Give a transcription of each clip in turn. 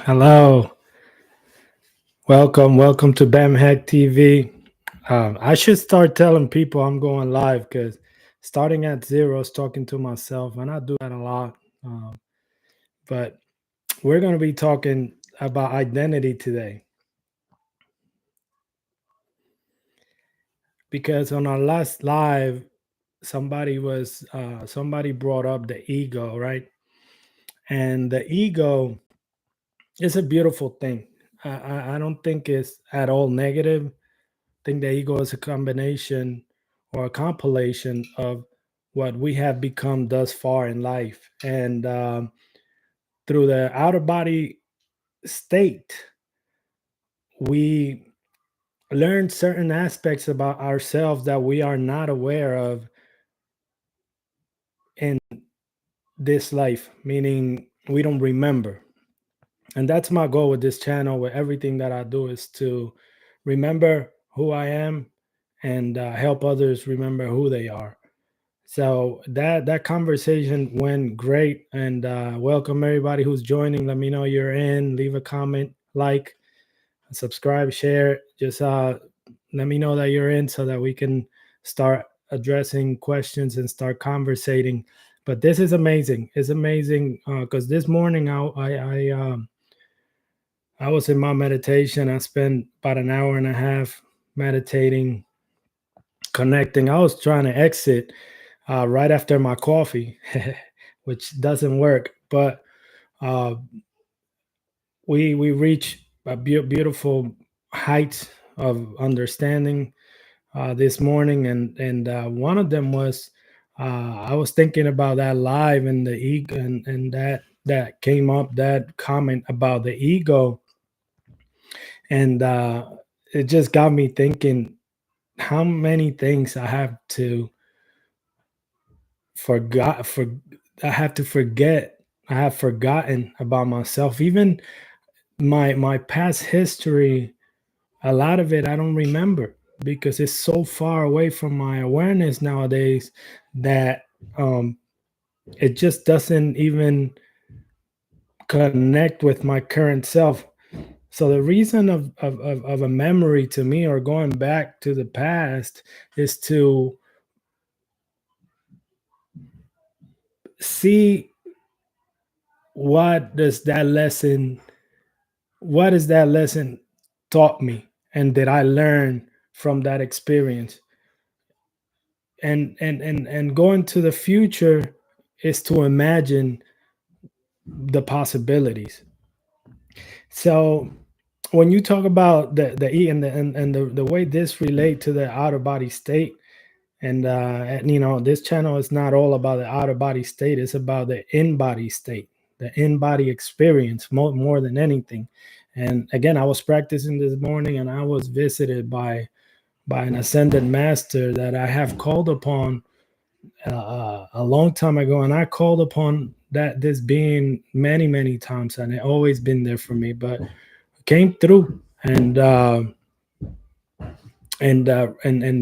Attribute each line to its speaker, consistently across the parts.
Speaker 1: Hello, welcome to BamHekTV. I should start telling people I'm going live because starting at zero is talking to myself, and I do that a lot. But we're going to be talking about identity today because on our last live, somebody brought up the ego, right? And the ego is a beautiful thing. I don't think it's at all negative. Think the ego is a combination or a compilation of what we have become thus far in life. And through the outer body state, we learn certain aspects about ourselves that we are not aware of in this life, meaning we don't remember. And that's my goal with this channel, with everything that I do, is to remember who I am and help others remember who they are. So that conversation went great, and welcome everybody who's joining. Let me know you're in. Leave a comment, like, subscribe, share. Just let me know that you're in, so that we can start addressing questions and start conversating. But this is amazing. It's amazing because this morning I was in my meditation. I spent about an hour and a half meditating, connecting. I was trying to exit right after my coffee, which doesn't work. But uh, we reach a beautiful height of understanding this morning, and one of them was I was thinking about that live and the ego, and that came up, that comment about the ego, and it just got me thinking how many things I have to forgot for I have to forget. I have forgotten about myself. Even my past history, a lot of it I don't remember because it's so far away from my awareness nowadays that um it just doesn't even connect with my current self. So the reason of a memory to me, or going back to the past, is to see what does that lesson what is that lesson taught me, and did I learn from that experience. And going to the future is to imagine the possibilities. So when you talk about the e and the way this relate to the outer body state, and this channel is not all about the outer body state, it's about the in body state, the in body experience, more than anything. And again, I was practicing this morning, and I was visited by an ascended master that I have called upon a long time ago, and I called upon this being many times, and it always been there for me, but came through, and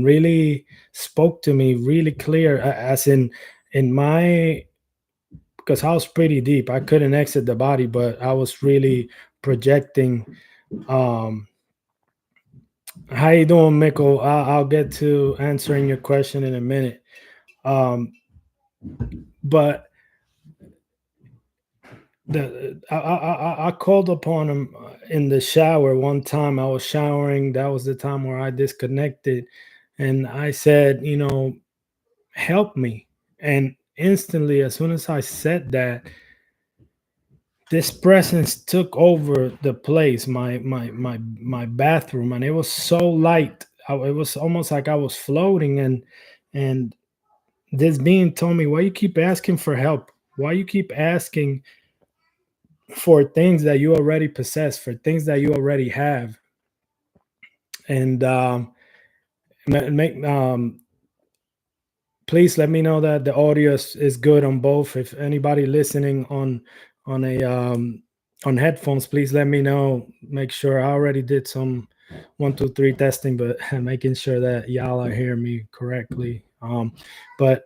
Speaker 1: really spoke to me really clear, as in my, because I was pretty deep. I couldn't exit the body, but I was really projecting. um how you doing, Mikkel? I'll get to answering your question in a minute. But I called upon him in the shower one time. I was showering. That was the time where I disconnected, and I said, help me. And instantly, as soon as I said that, this presence took over the place, my bathroom, and it was so light. It was almost like I was floating, and this being told me, why you keep asking for help? Why you keep asking for things that you already possess, for things that you already have? And make please let me know that the audio is good on both. If anybody listening on a on headphones, please let me know. Make sure I already did some 1 2 3 testing, but making sure that y'all are hearing me correctly. But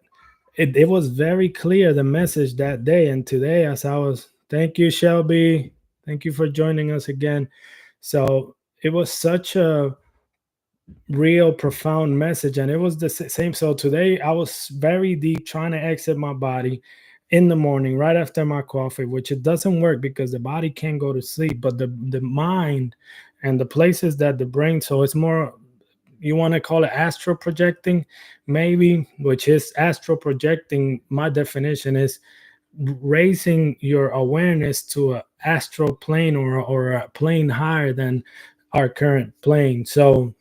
Speaker 1: it was very clear, the message that day and today, as I was. Thank you, Shelby. Thank you for joining us again. So it was such a real profound message, and it was the same. So today I was very deep trying to exit my body in the morning right after my coffee, which it doesn't work because the body can't go to sleep, but the mind and the places that the brain, so it's more, you want to call it astral projecting maybe, which is astral projecting. My definition is raising your awareness to a astral plane, or a plane higher than our current plane. So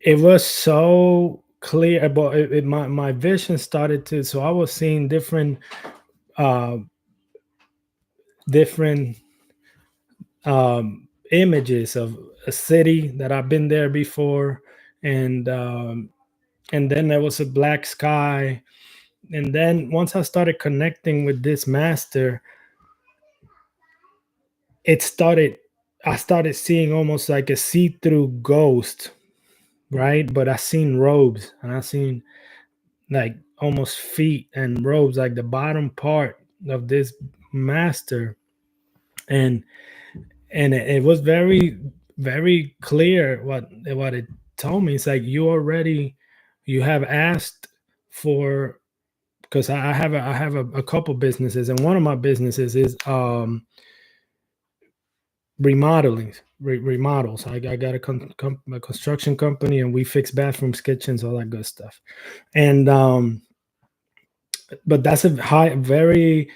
Speaker 1: it was so clear, but my vision started to, so I was seeing uh different images of a city that I've been there before, and and then there was a black sky. And then once I started connecting with this master, it started I started seeing almost like a see-through ghost, right? But I seen robes, and I seen like almost feet and robes, like the bottom part of this master. and it was very, very clear what it told me. It's like, you have asked for, because I have a couple businesses, and one of my businesses is remodels. I got a construction company, and we fix bathrooms, kitchens, all that good stuff. And but that's a very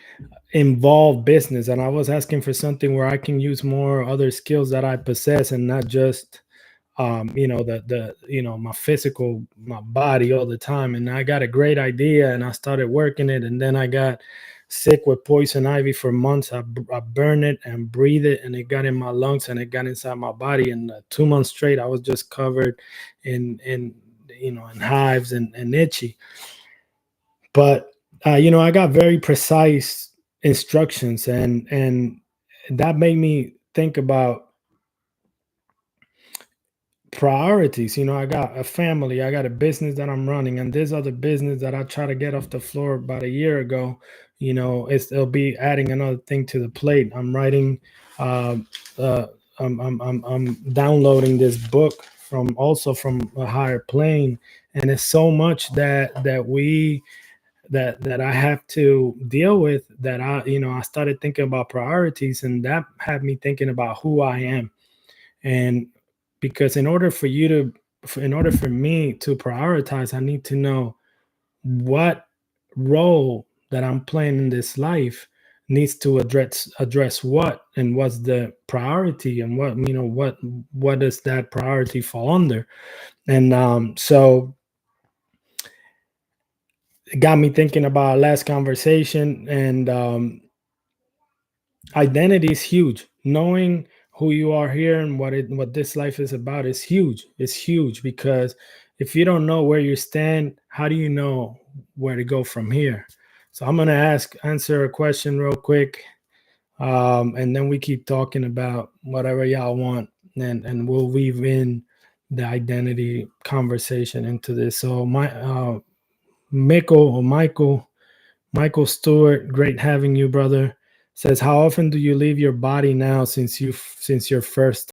Speaker 1: involved business, and I was asking for something where I can use more other skills that I possess, and not just my physical, my body all the time. And I got a great idea, and I started working it, and then I got sick with poison ivy for months. I burned it and breathed it, and it got in my lungs, and it got inside my body. And 2 months straight I was just covered in in hives, and itchy. But I got very precise instructions, and that made me think about priorities. I got a family, I got a business that I'm running, and this other business that I try to get off the floor about a year ago. It'll be adding another thing to the plate. I'm writing, uh, uh, I'm downloading this book from a higher plane, and it's so much that I have to deal with, that I started thinking about priorities, and that had me thinking about who I am. And because in order for me to prioritize, I need to know what role that I'm playing in this life needs to address what, and what's the priority, and what does that priority fall under. And so it got me thinking about our last conversation. And identity is huge. Knowing who you are here and what this life is about is huge. It's huge, because if you don't know where you stand, how do you know where to go from here? So I'm gonna answer a question real quick, and then we keep talking about whatever y'all want, and we'll weave in the identity conversation into this. So Michael Stewart, great having you, brother. Says, how often do you leave your body now since your first